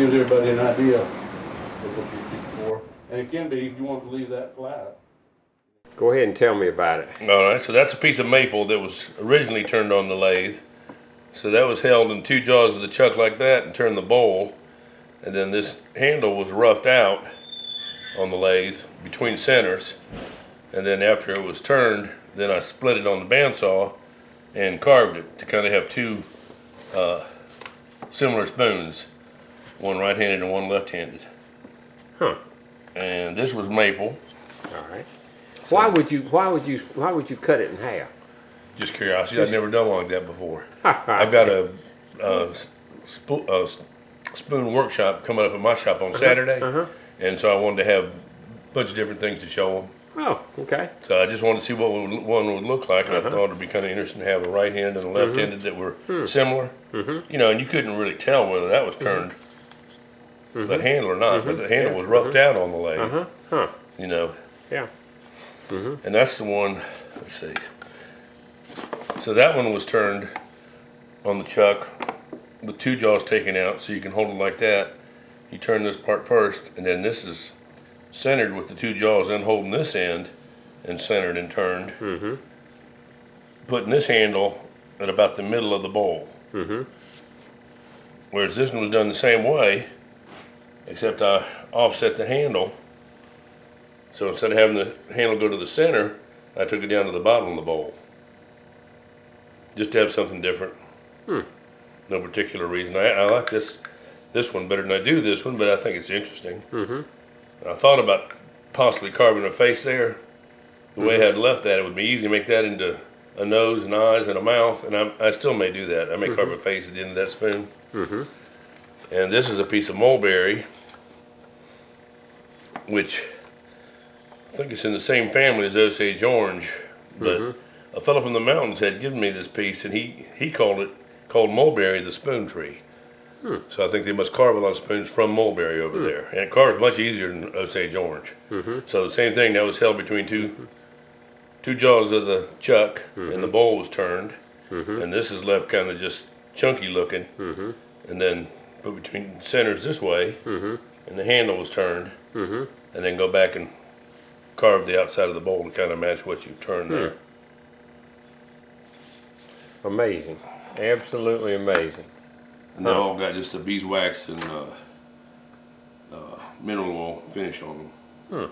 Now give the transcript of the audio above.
gives everybody an idea of what you're shooting for. And it can be, if you want to leave that flat. Go ahead and tell me about it. All right, so that's a piece of maple that was originally turned on the lathe. So that was held in two jaws of the chuck like that and turned the bowl. And then this handle was roughed out on the lathe between centers. And then after it was turned, then I split it on the bandsaw and carved it to kind of have two similar spoons, one right-handed and one left-handed. Huh. And this was maple. All right. So why would you cut it in half? Just curiosity. I've never done one like that before. I've got a spoon workshop coming up at my shop on Saturday, and so I wanted to have a bunch of different things to show them. Oh, okay. So I just wanted to see what one would look like, and I thought it'd be kind of interesting to have a right-handed and a left-handed that were similar. You know, and you couldn't really tell whether that was turned that handle or not, but the handle was roughed out on the lathe. You know. Yeah. And that's the one. Let's see. So that one was turned on the chuck with two jaws taken out, so you can hold it like that. You turn this part first, and then this is centered with the two jaws, then holding this end and centered and turned. Putting this handle at about the middle of the bowl. Whereas this one was done the same way, except I offset the handle. So instead of having the handle go to the center, I took it down to the bottom of the bowl. Just to have something different. No particular reason. I like this one better than I do this one, but I think it's interesting. I thought about possibly carving a face there. The way I had left that, it would be easy to make that into a nose and eyes and a mouth, and I still may do that. I may carve a face at the end of that spoon. And this is a piece of mulberry, which I think it's in the same family as Osage orange, but a fellow from the mountains had given me this piece, and he called mulberry the spoon tree. So I think they must carve a lot of spoons from mulberry over there, and it carves much easier than Osage orange. So the same thing, that was held between two jaws of the chuck, and the bowl was turned, and this is left kind of just chunky looking, and then put between centers this way, and the handle was turned, and then go back and carve the outside of the bowl to kind of match what you've turned there. Amazing. Absolutely amazing. And they've all got just a beeswax and mineral oil finish on them.